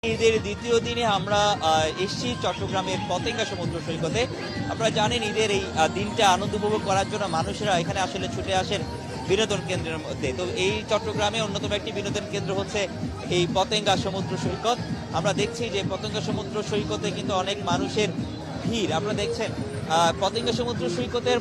ঈদের দ্বিতীয় দিনে আমরা এসেছি চট্টগ্রামের পতেঙ্গা সমুদ্র সৈকতে। আপনারা জানেন ঈদের এই দিনটা আনন্দ উপভোগ করার জন্য মানুষেরা এখানে আসলে ছুটে আসেন বিনোদন কেন্দ্রের মধ্যে। তো এই চট্টগ্রামে অন্যতম একটি বিনোদন কেন্দ্র হচ্ছে এই পতেঙ্গা সমুদ্র সৈকত। আমরা দেখছি যে পতেঙ্গা সমুদ্র সৈকতে কিন্তু অনেক মানুষের ভিড় আপনারা দেখছেন। পতেঙ্গা সমুদ্র সৈকতের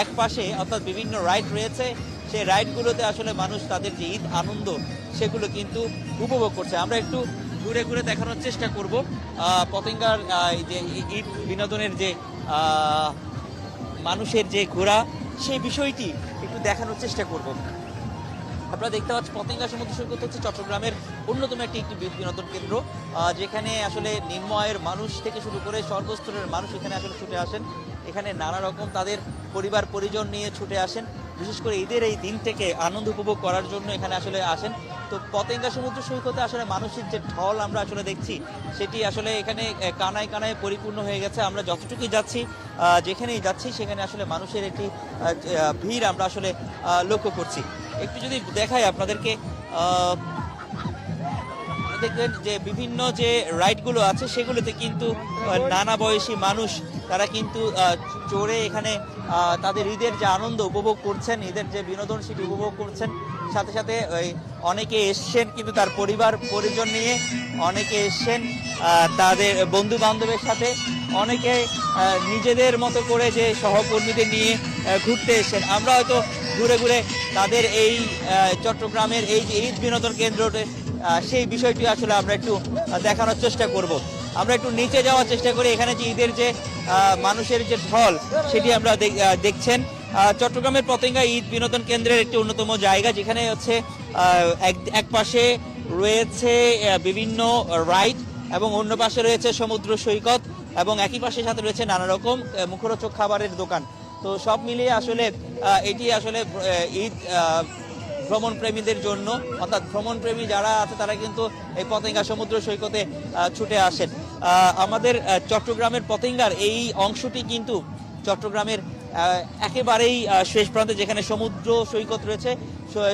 এক পাশে অর্থাৎ বিভিন্ন রাইড রয়েছে, সেই রাইডগুলোতে আসলে মানুষ তাদের যে ঈদ আনন্দ সেগুলো কিন্তু উপভোগ করছে। আমরা একটু ঘুরে ঘুরে দেখানোর চেষ্টা করব পতেঙ্গার যে ঈদ বিনোদনের যে মানুষের যে ঘোরা সেই বিষয়টি একটু দেখানোর চেষ্টা করব। আপনারা দেখতে পাচ্ছেন পতেঙ্গা সমুদ্র সৈকত হচ্ছে চট্টগ্রামের অন্যতম একটি বিনোদন কেন্দ্র, যেখানে আসলে নিম্ন আয়ের মানুষ থেকে শুরু করে সর্বস্তরের মানুষ এখানে আসলে ছুটে আসেন। এখানে নানা রকম তাদের পরিবার পরিজন নিয়ে ছুটে আসেন, বিশেষ করে ঈদের এই দিন থেকে আনন্দ উপভোগ করার জন্য এখানে আসলে আসেন। তো পতেঙ্গা সমুদ্র সৈকতে আসলে মানুষের যে ঢল আমরা আসলে দেখছি সেটি আসলে এখানে কানায় কানায় পরিপূর্ণ হয়ে গেছে। আমরা যতটুকুই যাচ্ছি, যেখানেই যাচ্ছি সেখানে আসলে মানুষের একটি ভিড় আমরা আসলে লক্ষ্য করছি। একটু যদি দেখাই আপনাদেরকে, দেখবেন যে বিভিন্ন যে রাইডগুলো আছে সেগুলোতে কিন্তু নানা বয়সী মানুষ তারা কিন্তু চড়ে এখানে তাদের ঈদের যে আনন্দ উপভোগ করছেন, ঈদের যে বিনোদন সেটি উপভোগ করছেন। সাথে সাথে অনেকে এসছেন কিন্তু তার পরিবার পরিজন নিয়ে, অনেকে এসছেন তাদের বন্ধু বান্ধবের সাথে, অনেকে নিজেদের মতো করে যে সহকর্মীদের নিয়ে ঘুরতে এসছেন। আমরা হয়তো ঘুরে ঘুরে তাদের এই চট্টগ্রামের এই যে ঈদ বিনোদন কেন্দ্রতে সেই বিষয়টি আসলে আমরা একটু দেখানোর চেষ্টা করব। আমরা একটু নিচে যাওয়ার চেষ্টা করি। এখানে যে ঈদের যে মানুষের যে ঢল সেটি আমরা দেখছেন। চট্টগ্রামের পতেঙ্গা ঈদ বিনোদন কেন্দ্রের একটি অন্যতম জায়গা, যেখানে হচ্ছে এক পাশে রয়েছে বিভিন্ন রাইড এবং অন্য পাশে রয়েছে সমুদ্র সৈকত এবং একই পাশে সাথে রয়েছে নানা রকম মুখরোচক খাবারের দোকান। তো সব মিলিয়ে আসলে এটি আসলে ঈদ ভ্রমণ প্রেমীদের জন্য, অর্থাৎ ভ্রমণ প্রেমী যারা আছে তারা কিন্তু এই পতেঙ্গা সমুদ্র সৈকতে ছুটে আসেন। আমাদের চট্টগ্রামের পতেঙ্গার এই অংশটি কিন্তু চট্টগ্রামের একেবারেই শেষ প্রান্তে, যেখানে সমুদ্র সৈকত রয়েছে।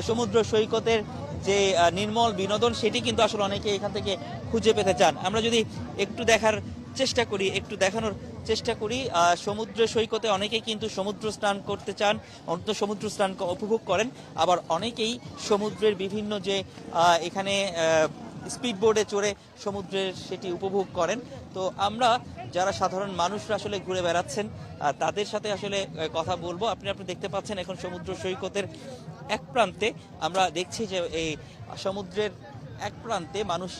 সমুদ্র সৈকতের যে নির্মল বিনোদন সেটি কিন্তু আসলে অনেকে এখান থেকে খুঁজে পেতে চান। আমরা যদি একটু দেখার চেষ্টা করি, একটু দেখানোর চেষ্টা করি, সমুদ্র সৈকতে অনেকেই কিন্তু সমুদ্র স্নান করতে চান, অন্ত সমুদ্র স্নান উপভোগ করেন। আবার অনেকেই সমুদ্রের বিভিন্ন যে এখানে স্পিড বোর্ডে চড়ে সমুদ্রের সেটি উপভোগ করেন। তো আমরা যারা সাধারণ মানুষরা আসলে ঘুরে বেড়াচ্ছেন তাদের সাথে আসলে কথা বলবো। আপনি দেখতে পাচ্ছেন এখন সমুদ্র সৈকতের এক প্রান্তে আমরা দেখছি যে এই সমুদ্রের এক প্রান্তে মানুষ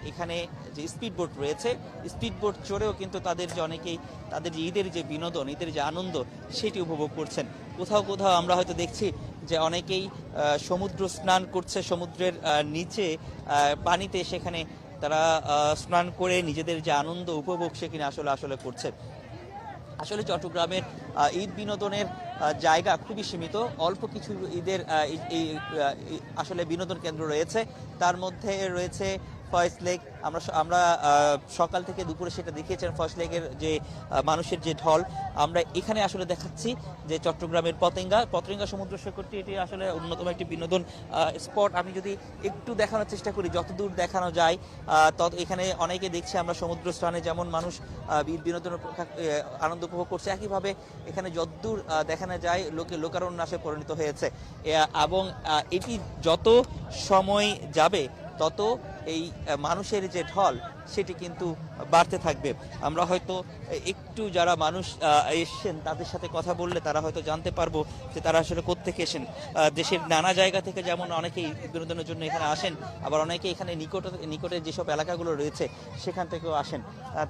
এখানে যে স্পিড বোট রয়েছে, স্পিড বোট চড়েও কিন্তু তাদের যে অনেকেই তাদের যে ঈদের যে বিনোদন, ঈদের যে আনন্দ সেটি উপভোগ করছেন। কোথাও কোথাও আমরা হয়তো দেখছি যে অনেকেই সমুদ্র স্নান করছে, সমুদ্রের নিচে পানিতে, সেখানে তারা স্নান করে নিজেদের যে আনন্দ উপভোগ সেখানে আসলে করছে। আসলে চট্টগ্রামের ঈদ বিনোদনের জায়গা খুবই সীমিত, অল্প কিছু ঈদের আসলে বিনোদন কেন্দ্র রয়েছে। তার মধ্যে রয়েছে ফয়েজ লেক। আমরা সকাল থেকে দুপুরে সেটা দেখিয়েছেন ফয়েজ লেকের যে মানুষের যে ঢল। আমরা এখানে আসলে দেখাচ্ছি যে চট্টগ্রামের পতেঙ্গা সমুদ্র সৈকতটি এটি আসলে অন্যতম একটি বিনোদন স্পট। আমি যদি একটু দেখানোর চেষ্টা করি, যতদূর দেখানো যায় তত এখানে অনেকে দেখছি আমরা সমুদ্র স্নানে যেমন মানুষ বিনোদনের আনন্দ উপভোগ করছে, একইভাবে এখানে যতদূর দেখানো যায় লোকারণ্যে পরিণত হয়েছে। এবং এটি যত সময় যাবে তত এই মানুষের যে ঢল সেটি কিন্তু বাড়তে থাকবে। আমরা হয়তো একটু যারা মানুষ এসছেন তাদের সাথে কথা বললে তারা হয়তো জানতে পারবো যে তারা আসলে কোত্থেকে এসেন। দেশের নানা জায়গা থেকে যেমন অনেকেই বিনোদনের জন্য এখানে আসেন, আবার অনেকে এখানে নিকটে যেসব এলাকাগুলো রয়েছে সেখান থেকেও আসেন।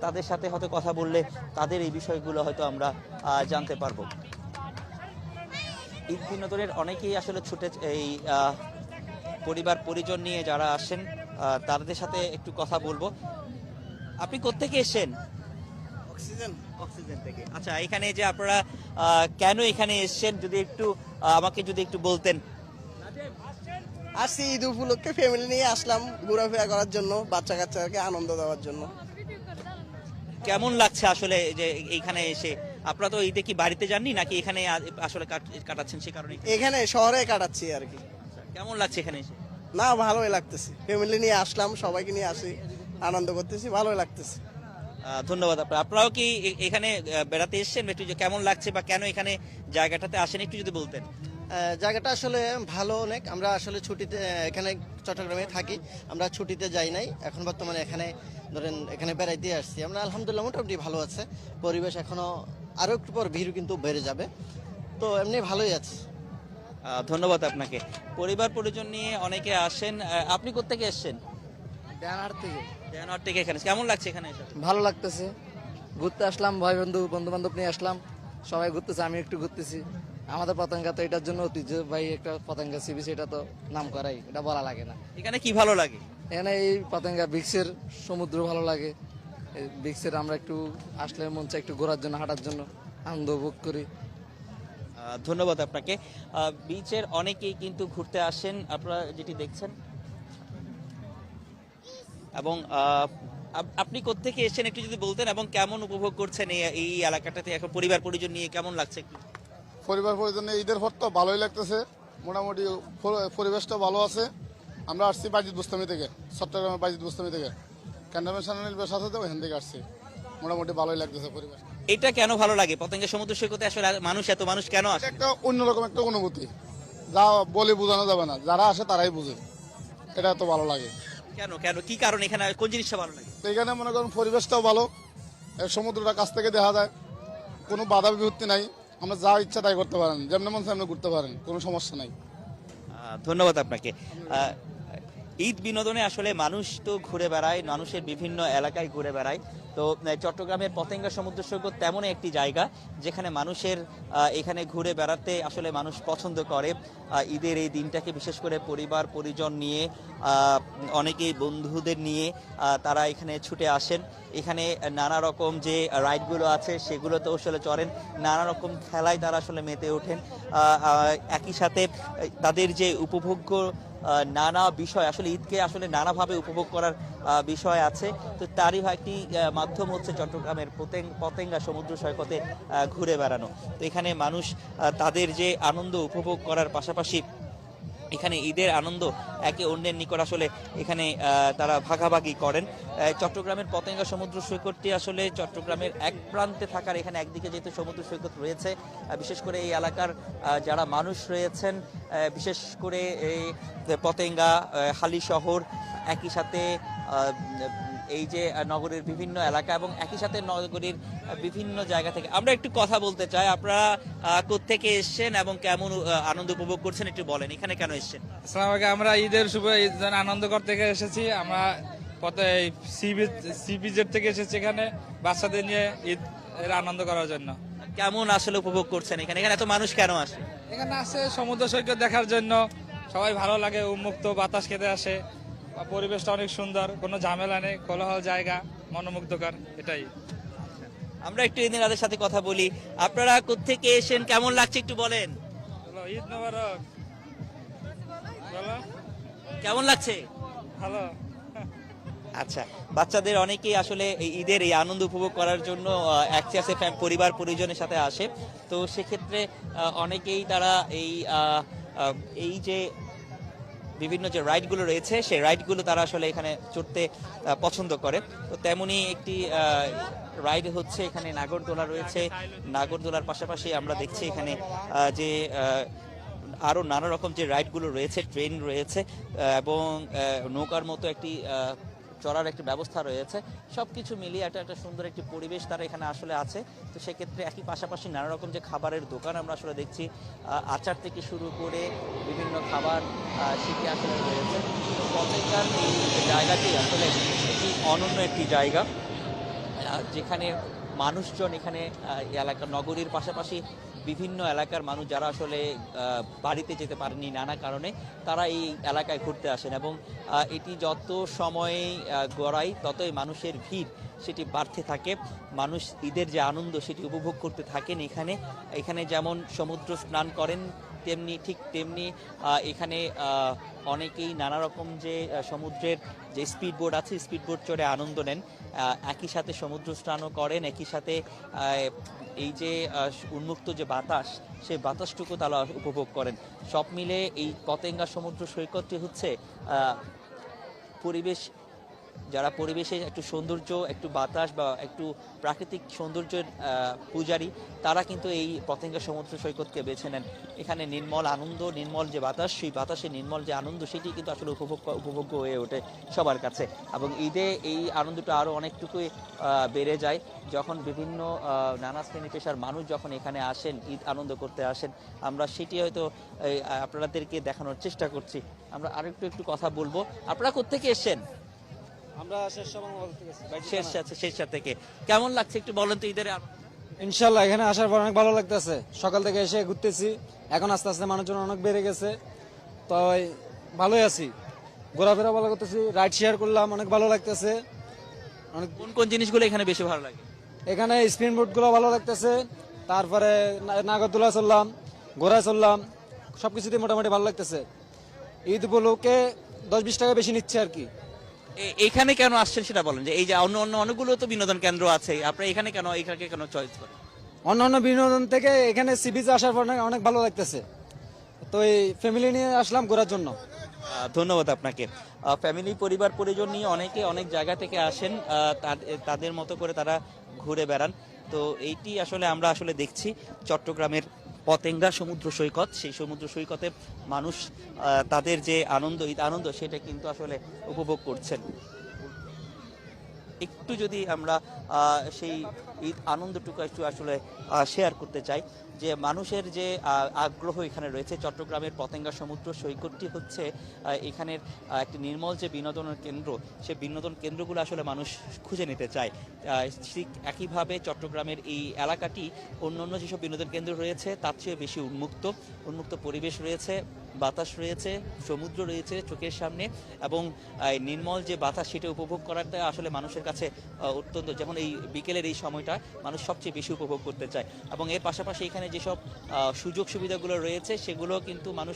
তাদের সাথে হয়তো কথা বললে তাদের এই বিষয়গুলো হয়তো আমরা জানতে পারবো। ঈদ বিনোদনের অনেকেই আসলে ছুটে এই পরিবার পরিজন নিয়ে যারা আসেন তাদের সাথে একটু কথা বলবো। আপনি কোত্থেকে এসেছেন? অক্সিজেন থেকে। আচ্ছা, এখানে যে আপনারা কেন এখানে এসেছেন যদি আমাকে একটু বলতেন। আসছি ঈদ উপলক্ষে ফ্যামিলি নিয়ে আসলাম ঘোরাফেরা করার জন্য, বাচ্চা কাচ্চাকে আনন্দ দেওয়ার জন্য। কেমন লাগছে আসলে যে এইখানে এসে? আপনারা তো ঈদে কি বাড়িতে যাননি নাকি এখানে আসলে কাটাচ্ছেন সে কারণে? এখানে শহরে কাটাচ্ছি আর কি। কেমন লাগছে এখানে এসে? না, ভালোই লাগতেছে, ফ্যামিলি নিয়ে আসলাম, সবাইকে নিয়ে আসি, আনন্দ করতেছি, ভালোই লাগতেছে। ধন্যবাদ। আপনারাও কি এখানে বেড়াতে এসেছেন? একটু কেমন লাগছে বা কেন এখানে জায়গাটাতে আসেন একটু যদি বলতেন। জায়গাটা আসলে ভালো অনেক। আমরা আসলে ছুটিতে এখানে চট্টগ্রামে থাকি, আমরা ছুটিতে যাই নাই, এখন বর্তমানে এখানে ধরেন এখানে বেড়াইতে আসছি আমরা। আলহামদুলিল্লাহ মোটামুটি ভালো আছে পরিবেশ, এখনো আরো একটু পর ভিড় কিন্তু বেড়ে যাবে, তো এমনি ভালোই আছে। ধন্যবাদ আপনাকে। পরিবার পরিজন নিয়ে অনেকে আসেন। আপনি কোত্থেকে এসেছেন? দেওয়ার থেকে দেওয়ানহাট থেকে এখানে কেমন লাগছে এখানে এসে? ভালো লাগতেছে, ঘুরতে আসলাম, ভাই বন্ধু বান্ধব নিয়ে আসলাম, সবাই ঘুরতেছে, আমি একটু ঘুরতেছি। আমাদের পতেঙ্গা তো এটার জন্য ঐতিহ্যবাহী একটা পতেঙ্গা সি বিচ, এটা তো নাম করাই, এটা বলা লাগে না। এখানে কি ভালো লাগে? এখানে এই পতেঙ্গা বিচের সমুদ্র ভালো লাগে, এই বিচের আমরা একটু আসলে মন চাই একটু ঘোরার জন্য, হাঁটার জন্য, আনন্দ উপভোগ করি। ধন্যবাদ আপনাকে। বিচের অনেকেই কিন্তু ঘুরতে আসেন, আপনারা যেটি দেখছেন। এবং আপনি কোত্থেকে এসেছেন একটু যদি বলতেন এবং কেমন উপভোগ করছেন এই এলাকাটাতে এখন পরিবার পরিজন নিয়ে কেমন লাগছে একটু? পরিবার পরিজনে ঈদের পর তো ভালোই লাগতেছে, মোটামুটি পরিবেশটা ভালো আছে। আমরা আসছি বাজিদ বুস্তামি থেকে, চট্টগ্রামের বাজিদ বুস্তামি থেকে, ক্যান্টনমেন্ট সাথে সাথে তো ওখান থেকে আসছি। মোটামুটি ভালোই লাগতেছে পরিবেশ। এটা কেন ভালো লাগে? পতেঙ্গা সমুদ্র সৈকতে আসলে এত মানুষ কেন আসে? একটা অন্যরকম একটা অনুভূতি, যা বলে বোঝানো যাবে না, যারা আসে তারাই বুঝে, এটা এত ভালো লাগে। কেন কেন কি কারণ? এখানে কোন জিনিসটা ভালো লাগে? তো এখানে মনে করেন পরিবেশটাও ভালো, এই সমুদ্রটা কাছ থেকে দেখা যায়, কোনো বাধা বিপত্তি নাই, আমরা যা ইচ্ছা তাই করতে পারেন, যেমন মন চায় এমনি ঘুরতে পারেন, কোনো সমস্যা নাই। ধন্যবাদ আপনাকে। ঈদ বিনোদনে আসলে মানুষ তো ঘুরে বেড়ায়, মানুষের বিভিন্ন এলাকায় ঘুরে বেড়ায়। তো চট্টগ্রামের পতেঙ্গা সমুদ্র সৈকত তেমনই একটি জায়গা যেখানে মানুষের এখানে ঘুরে বেড়াতে আসলে মানুষ পছন্দ করে। ঈদের এই দিনটাকে বিশেষ করে পরিবার পরিজন নিয়ে, অনেকেই বন্ধুদের নিয়ে তারা এখানে ছুটে আসেন। এখানে নানা রকম যে রাইডগুলো আছে সেগুলোতে আসলে চড়েন, নানা রকম খেলায় তারা আসলে মেতে ওঠেন। একই সাথে তাদের যে উপভোগ্য নানা বিষয়, আসলে ঈদকে আসলে নানাভাবে উপভোগ করার বিষয় আছে। তো তারই একটি মাধ্যম হচ্ছে চট্টগ্রামের পতেঙ্গা সমুদ্র সৈকতে ঘুরে বেড়ানো। তো এখানে মানুষ তাদের যে আনন্দ উপভোগ করার পাশাপাশি এখানে ঈদের আনন্দ একে অন্যের নিকট আসলে এখানে তারা ভাগাভাগি করেন। চট্টগ্রামের পতেঙ্গা সমুদ্র সৈকতটি আসলে চট্টগ্রামের এক প্রান্তে থাকার, এখানে একদিকে যেহেতু সমুদ্র সৈকত রয়েছে, বিশেষ করে এই এলাকার যারা মানুষ রয়েছেন, বিশেষ করে এই পতেঙ্গা, হালি শহর, একই সাথে এই যে নগরের বিভিন্ন এলাকা এবং একই সাথে নগরীর বিভিন্ন জায়গা থেকে আমরা একটু কথা বলতে চাই। আপনারা কোত্থেকে এসেছেন এবং কেমন আনন্দ উপভোগ করছেন একটু বলেন, এখানে কেন এসেছেন? আসসালামু আলাইকুম। আমরা ঈদের শুভ ঈদ আনন্দ করতে এসেছি। আমরা সি বিচের থেকে এসেছি এখানে বাচ্চাদের নিয়ে ঈদ এর আনন্দ করার জন্য। কেমন আসলে উপভোগ করছেন এখানে? এখানে এত মানুষ কেন আসে? এখানে আসে সমুদ্র সৈকত দেখার জন্য, সবাই ভালো লাগে, উন্মুক্ত বাতাস খেতে আসে, পরিবেশটা অনেক সুন্দর, কোনো ঝামেলা নেই, কোলাহল জায়গা, মনোমুগ্ধকর, এটাই। আমরা একটু এদের সাথে কথা বলি। আপনারা কোত্থেকে এসেছেন, কেমন লাগছে একটু বলেন। ঈদ মোবারক। বলো, কেমন লাগছে? ভালো। আচ্ছা, বাচ্চাদের অনেকেই আসলে এই ঈদের এই আনন্দ উপভোগ করার জন্য একসাথে পরিবার পরিজনের সাথে আসে। তো সেক্ষেত্রে অনেকেই তারা এই যে বিভিন্ন যে রাইডগুলো রয়েছে সেই রাইডগুলো তারা আসলে এখানে চড়তে পছন্দ করে। তো তেমনি একটি রাইড হচ্ছে এখানে নাগরদোলা রয়েছে। নাগরদোলার পাশাপাশি আমরা দেখছি এখানে যে আরো নানা রকম যে রাইডগুলো রয়েছে, ট্রেন রয়েছে এবং নৌকার মতো একটি চড়ার একটি ব্যবস্থা রয়েছে। সবকিছু মিলিয়ে একটা সুন্দর একটি পরিবেশ তারা এখানে আসলে আছে। তো সেক্ষেত্রে একই পাশাপাশি নানা রকম যে খাবারের দোকান আমরা আসলে দেখছি, আচার থেকে শুরু করে বিভিন্ন খাবার সেটি আসলে রয়েছে। তো পতেঙ্গার এই জায়গাটি আসলে একটি অনন্য একটি জায়গা, যেখানে মানুষজন এখানে এলাকা নগরীর পাশাপাশি বিভিন্ন এলাকার মানুষ যারা আসলে বাড়িতে যেতে পারেনি নানা কারণে, তারা এই এলাকায় ঘুরতে আসেন এবং এটি যত সময় গড়ায় ততই মানুষের ভিড় সেটি বাড়তে থাকে। মানুষ ঈদের যে আনন্দ সেটি উপভোগ করতে থাকেন এখানে যেমন সমুদ্র স্নান করেন, তেমনি এখানে অনেকেই নানা রকম যে সমুদ্রের যে স্পিড বোট আছে, স্পিড বোট চড়ে আনন্দ নেন। একই সাথে সমুদ্র স্নানও করেন, একই সাথে এই যে উন্মুক্ত যে বাতাস, সেই বাতাসটুকু তারা উপভোগ করেন। সব মিলে এই পতেঙ্গা সমুদ্র সৈকতটি হচ্ছে পরিবেশ যারা পরিবেশে একটু সৌন্দর্য, একটু বাতাস বা একটু প্রাকৃতিক সৌন্দর্যের পূজারী, তারা কিন্তু এই পতেঙ্গা সমুদ্র সৈকতকে বেছে নেন। এখানে নির্মল আনন্দ, নির্মল যে বাতাস, সেই বাতাসে নির্মল যে আনন্দ, সেটি কিন্তু আসলে উপভোগ্য হয়ে ওঠে সবার কাছে। এবং ঈদে এই আনন্দটা আরও অনেকটুকুই বেড়ে যায় যখন বিভিন্ন নানা শ্রেণী পেশার মানুষ যখন এখানে আসেন, ঈদ আনন্দ করতে আসেন। আমরা সেটি হয়তো আপনাদেরকে দেখানোর চেষ্টা করছি। আমরা একটু কথা বলবো। আপনারা কোত্থেকে এসেছেন? আমরা শেরশাহ থেকে। কেমন লাগছে একটু বলেন তো ঈদের আনন্দ? ইনশাল্লাহ এখানে আসার পর অনেক ভালো লাগতেছে। সকাল থেকে এসে ঘুরতেছি, এখন আস্তে আস্তে মানুষজন অনেক বেড়ে গেছে, তো ভালোই আছি, ঘোরাফেরা ভালো করতেছি, রাইড শেয়ার করলাম, অনেক ভালো লাগতেছে। অনেক কোন কোন জিনিসগুলো এখানে বেশি ভালো লাগে? এখানে স্পিন বোট গুলো ভালো লাগতেছে, তারপরে নাগরদোলা চললাম, ঘোড়া চললাম, সবকিছুতেই মোটামুটি ভালো লাগতেছে। ঈদ উপলক্ষে 10-20 টাকা বেশি নিচ্ছে আর কি। এখানে কেন আসছেন সেটা বলেন, যে এই যে অন্য অন্য অনেকগুলো তো বিনোদন কেন্দ্র আছে, আপনারা এখানে কেন চয়েস করেন? অন্যান্য বিনোদন থেকে এখানে সি বিচে আসার পর অনেক ভালো লাগতেছে, তো এই ফ্যামিলি নিয়ে আসলাম ঘোরার জন্য। ধন্যবাদ আপনাকে। ফ্যামিলি, পরিবার পরিজন নিয়ে অনেকে অনেক জায়গা থেকে আসেন, তাদের মতো করে তারা ঘুরে বেড়ান। তো এইটি আসলে আমরা দেখছি চট্টগ্রামের পতেঙ্গা সমুদ্র সৈকত। সেই সমুদ্র সৈকতে মানুষ তাদের যে আনন্দ, ঈদ আনন্দ, সেটা কিন্তু আসলে উপভোগ করছেন। একটু যদি আমরা সেই ঈদ আনন্দটুকু একটু আসলে শেয়ার করতে চাই, যে মানুষের যে আগ্রহ এখানে রয়েছে। চট্টগ্রামের পতেঙ্গা সমুদ্র সৈকতটি হচ্ছে এখানের একটি নির্মল যে বিনোদনের কেন্দ্র, সে বিনোদন কেন্দ্রগুলো আসলে মানুষ খুঁজে নিতে চায়। ঠিক একইভাবে চট্টগ্রামের এই এলাকাটি অন্যান্য যেসব বিনোদন কেন্দ্র রয়েছে তার চেয়ে বেশি উন্মুক্ত পরিবেশ রয়েছে, বাতাস রয়েছে, সমুদ্র রয়েছে চোখের সামনে, এবং নির্মল যে বাতাস সেটা উপভোগ করাটা আসলে মানুষের কাছে অত্যন্ত, যেমন এই বিকেলের এই সময়টা মানুষ সবচেয়ে বেশি উপভোগ করতে চায়। এবং এর পাশাপাশি এখানে যেসব সুযোগ সুবিধাগুলো রয়েছে সেগুলো কিন্তু মানুষ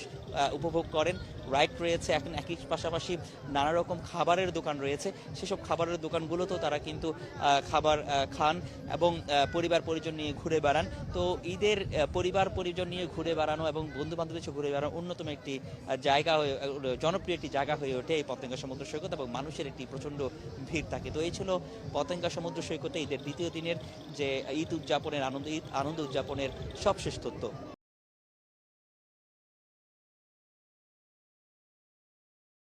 উপভোগ করেন। রাইড রয়েছে, এখন একই পাশাপাশি নানা রকম খাবারের দোকান রয়েছে, সেসব খাবারের দোকানগুলোতেও তারা কিন্তু খাবার খান এবং পরিবার পরিজন নিয়ে ঘুরে বেড়ান। তো ঈদের পরিবার পরিজন নিয়ে ঘুরে বেড়ানো এবং বন্ধু বান্ধবের সাথে ঘুরে বেড়ানো অন্যতম একটি জায়গা হয়ে, জনপ্রিয় একটি জায়গা হয়ে ওঠে এই পতেঙ্গা সমুদ্র সৈকত, এবং মানুষের একটি প্রচণ্ড ভিড় থাকে। তো এই ছিল পতেঙ্গা সমুদ্র সৈকতে ঈদের দ্বিতীয় দিনের যে ঈদ আনন্দ উদযাপনের সবশেষ তথ্য।